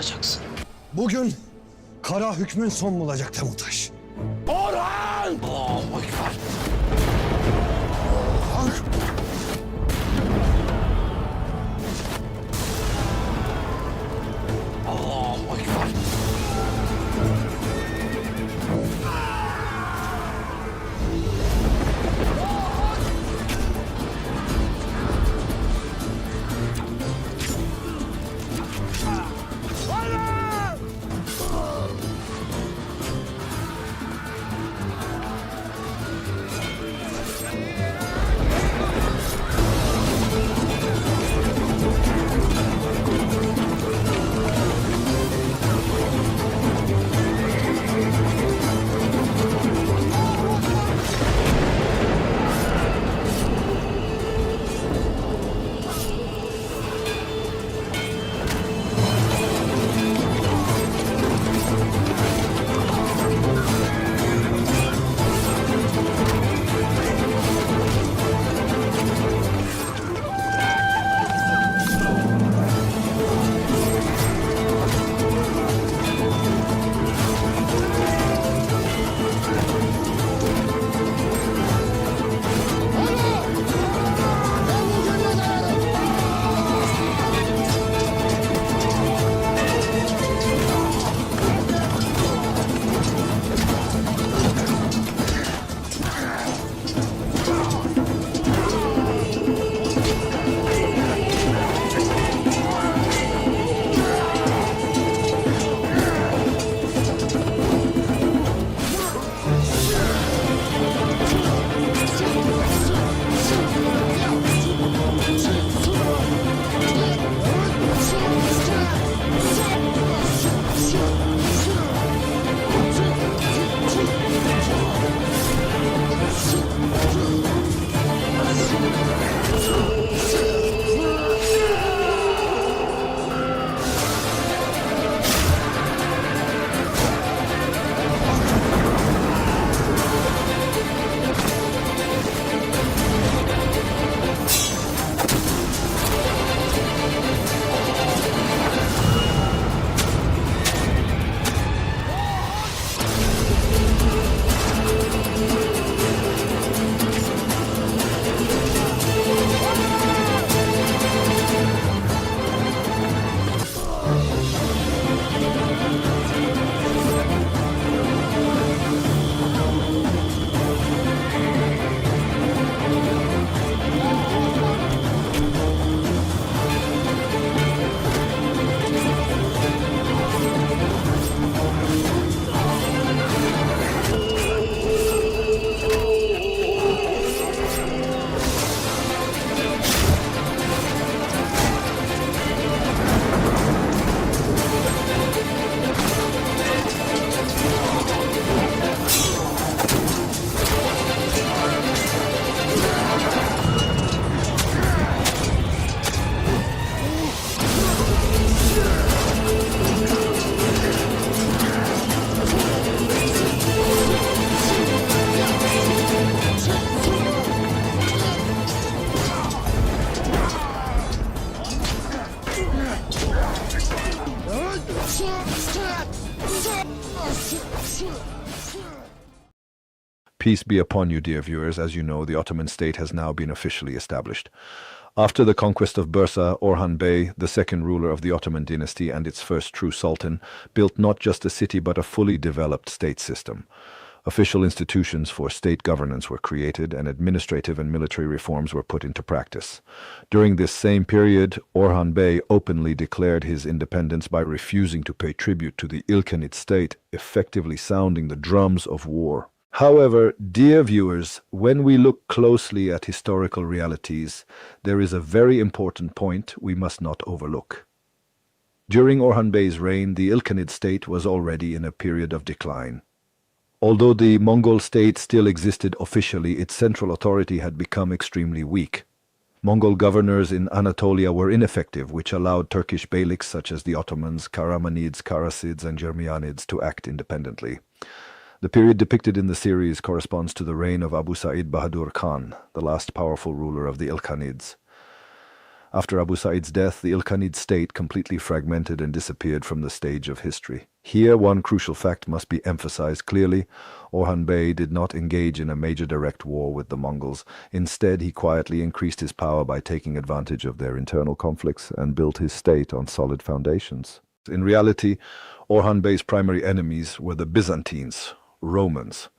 olacaksın. Bugün kara hükmün son bulacak Temurtaş. Orhan! Allahu Ekber. Orhan! Allahu Ekber. Peace be upon you, dear viewers. As you know, the Ottoman state has now been officially established. After the conquest of Bursa, Orhan Bey, the second ruler of the Ottoman dynasty and its first true sultan, built not just a city but a fully developed state system. Official institutions for state governance were created and administrative and military reforms were put into practice. During this same period, Orhan Bey openly declared his independence by refusing to pay tribute to the Ilkhanid state, effectively sounding the drums of war. However, dear viewers, when we look closely at historical realities, there is a very important point we must not overlook. During Orhan Bey's reign, the Ilkhanid state was already in a period of decline. Although the Mongol state still existed officially, its central authority had become extremely weak. Mongol governors in Anatolia were ineffective, which allowed Turkish beyliks such as the Ottomans, Karamanids, Karasids, and Germanids to act independently. The period depicted in the series corresponds to the reign of Abu Sa'id Bahadur Khan, the last powerful ruler of the Ilkhanids. After Abu Sa'id's death, the Ilkhanid state completely fragmented and disappeared from the stage of history. Here, one crucial fact must be emphasized clearly. Orhan Bey did not engage in a major direct war with the Mongols. Instead, he quietly increased his power by taking advantage of their internal conflicts and built his state on solid foundations. In reality, Orhan Bey's primary enemies were the Byzantines, Romans.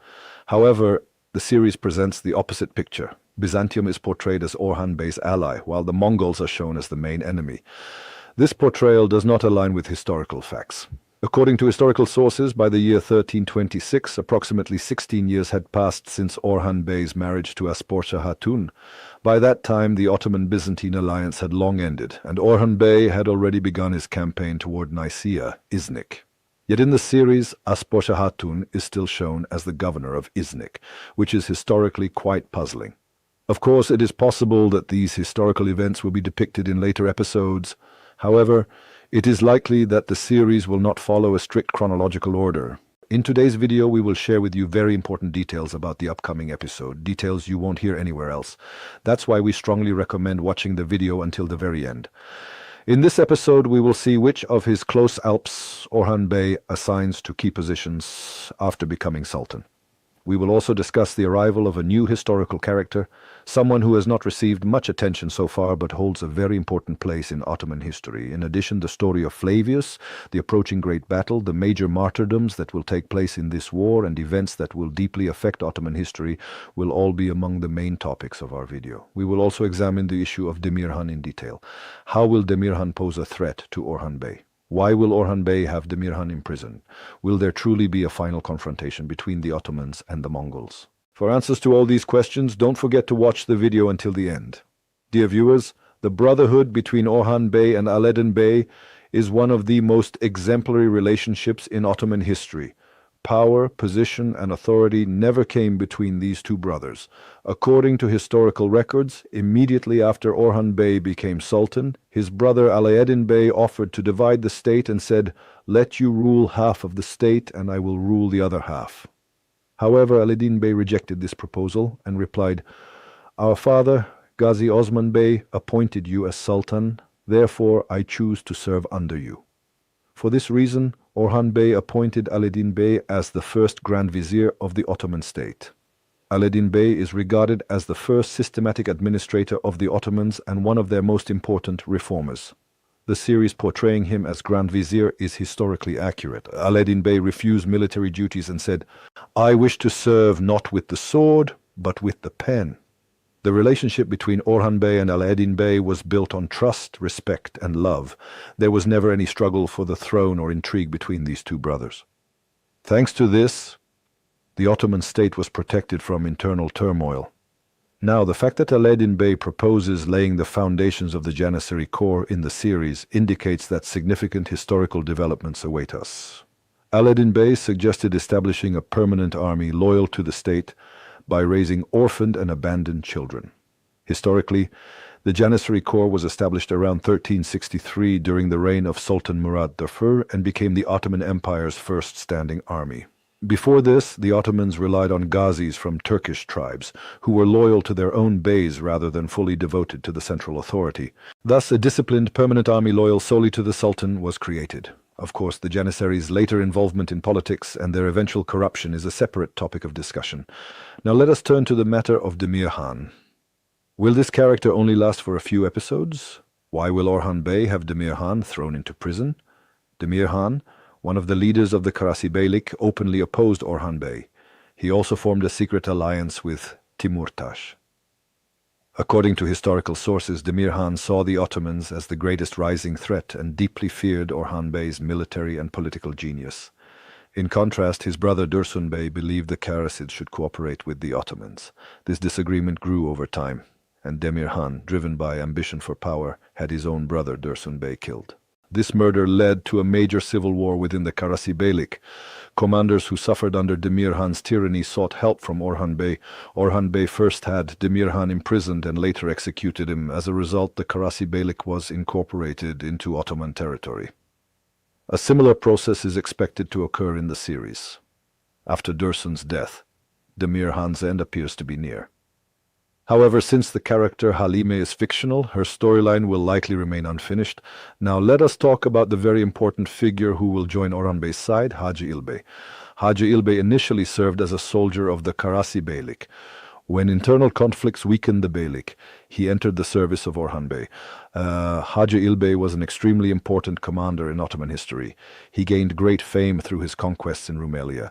However, the series presents the opposite picture. Byzantium is portrayed as Orhan Bey's ally, while the Mongols are shown as the main enemy. This portrayal does not align with historical facts. According to historical sources, by the year 1326, approximately 16 years had passed since Orhan Bey's marriage to Asporsha Hatun. By that time, the Ottoman-Byzantine alliance had long ended, and Orhan Bey had already begun his campaign toward Nicaea, Iznik. Yet in the series, Asporsha Hatun is still shown as the governor of Iznik, which is historically quite puzzling. Of course, it is possible that these historical events will be depicted in later episodes. However, it is likely that the series will not follow a strict chronological order. In today's video, we will share with you very important details about the upcoming episode, details you won't hear anywhere else. That's why we strongly recommend watching the video until the very end. In this episode, we will see which of his close alps Orhan Bey assigns to key positions after becoming Sultan. We will also discuss the arrival of a new historical character, someone who has not received much attention so far but holds a very important place in Ottoman history. In addition, the story of Flavius, the approaching great battle, the major martyrdoms that will take place in this war, and events that will deeply affect Ottoman history will all be among the main topics of our video. We will also examine the issue of Demirhan in detail. How will Demirhan pose a threat to Orhan Bey? Why will Orhan Bey have Demirhan imprisoned? Will there truly be a final confrontation between the Ottomans and the Mongols? For answers to all these questions, don't forget to watch the video until the end. Dear viewers, the brotherhood between Orhan Bey and Alaeddin Bey is one of the most exemplary relationships in Ottoman history. Power, position, and authority never came between these two brothers. According to historical records, immediately after Orhan Bey became Sultan, his brother Alaeddin Bey offered to divide the state and said, "Let you rule half of the state and I will rule the other half." However, Alaeddin Bey rejected this proposal and replied, "Our father, Ghazi Osman Bey, appointed you as Sultan, therefore I choose to serve under you." For this reason, Orhan Bey appointed Alaeddin Bey as the first Grand Vizier of the Ottoman state. Alaeddin Bey is regarded as the first systematic administrator of the Ottomans and one of their most important reformers. The series portraying him as Grand Vizier is historically accurate. Alaeddin Bey refused military duties and said, "I wish to serve not with the sword, but with the pen." The relationship between Orhan Bey and Alaeddin Bey was built on trust, respect, and love. There was never any struggle for the throne or intrigue between these two brothers. Thanks to this, the Ottoman state was protected from internal turmoil. Now, the fact that Alaeddin Bey proposes laying the foundations of the Janissary Corps in the series indicates that significant historical developments await us. Alaeddin Bey suggested establishing a permanent army loyal to the state by raising orphaned and abandoned children. Historically, the Janissary Corps was established around 1363 during the reign of Sultan Murad I and became the Ottoman Empire's first standing army. Before this, the Ottomans relied on Ghazis from Turkish tribes, who were loyal to their own beys rather than fully devoted to the central authority. Thus, a disciplined permanent army loyal solely to the Sultan was created. Of course, the Janissaries' later involvement in politics and their eventual corruption is a separate topic of discussion. Now let us turn to the matter of Demirhan. Will this character only last for a few episodes? Why will Orhan Bey have Demirhan thrown into prison? Demirhan, one of the leaders of the Karasi Beylik, openly opposed Orhan Bey. He also formed a secret alliance with Timurtash. According to historical sources, Demirhan saw the Ottomans as the greatest rising threat and deeply feared Orhan Bey's military and political genius. In contrast, his brother Dursun Bey believed the Karasids should cooperate with the Ottomans. This disagreement grew over time, and Demirhan, driven by ambition for power, had his own brother Dursun Bey killed. This murder led to a major civil war within the Karasi Beylik. Commanders who suffered under Demirhan's tyranny sought help from Orhan Bey. Orhan Bey first had Demirhan imprisoned and later executed him. As a result, the Karasi Beylik was incorporated into Ottoman territory. A similar process is expected to occur in the series. After Dursun's death, Demirhan's end appears to be near. However, since the character Halime is fictional, her storyline will likely remain unfinished. Now let us talk about the very important figure who will join Orhan Bey's side, Hacı İlbey. Hacı İlbey initially served as a soldier of the Karasi Beylik. When internal conflicts weakened the Beylik, he entered the service of Orhan Bey. Hacı İlbey was an extremely important commander in Ottoman history. He gained great fame through his conquests in Rumelia.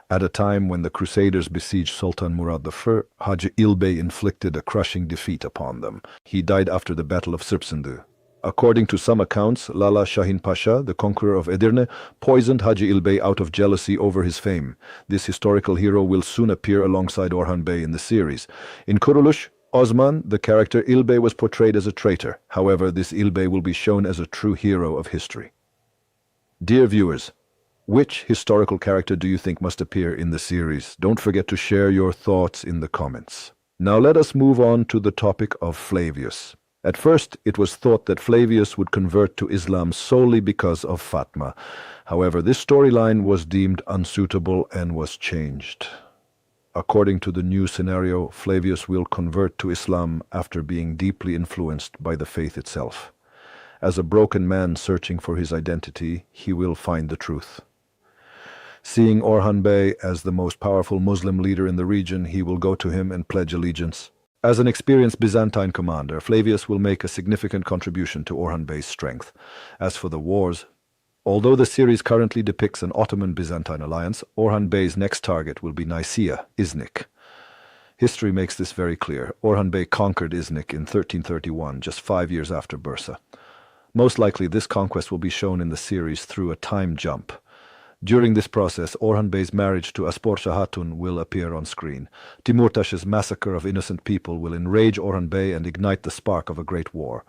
At a time when the Crusaders besieged Sultan Murad I, Hacı İlbey inflicted a crushing defeat upon them. He died after the Battle of Sırpsındı. According to some accounts, Lala Şahin Pasha, the conqueror of Edirne, poisoned Hacı İlbey out of jealousy over his fame. This historical hero will soon appear alongside Orhan Bey in the series. In Kuruluş, Osman, the character İlbey was portrayed as a traitor. However, this İlbey will be shown as a true hero of history. Dear viewers, which historical character do you think must appear in the series? Don't forget to share your thoughts in the comments. Now let us move on to the topic of Flavius. At first, it was thought that Flavius would convert to Islam solely because of Fatma. However, this storyline was deemed unsuitable and was changed. According to the new scenario, Flavius will convert to Islam after being deeply influenced by the faith itself. As a broken man searching for his identity, he will find the truth. Seeing Orhan Bey as the most powerful Muslim leader in the region, he will go to him and pledge allegiance. As an experienced Byzantine commander, Flavius will make a significant contribution to Orhan Bey's strength. As for the wars, although the series currently depicts an Ottoman-Byzantine alliance, Orhan Bey's next target will be Nicaea, Iznik. History makes this very clear. Orhan Bey conquered Iznik in 1331, just 5 years after Bursa. Most likely this conquest will be shown in the series through a time jump. During this process, Orhan Bey's marriage to Asporça Hatun will appear on screen. Timurtaş's massacre of innocent people will enrage Orhan Bey and ignite the spark of a great war.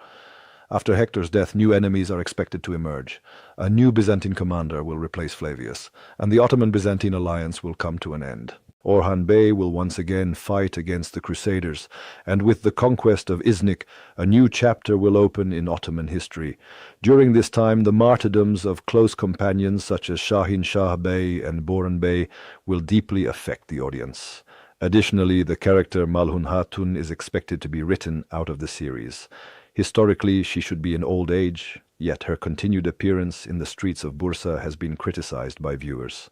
After Hector's death, new enemies are expected to emerge. A new Byzantine commander will replace Flavius, and the Ottoman-Byzantine alliance will come to an end. Orhan Bey will once again fight against the Crusaders, and with the conquest of Iznik, a new chapter will open in Ottoman history. During this time, the martyrdoms of close companions such as Şahin Şah Bey and Boran Bey will deeply affect the audience. Additionally, the character Malhun Hatun is expected to be written out of the series. Historically, she should be in old age, yet her continued appearance in the streets of Bursa has been criticized by viewers.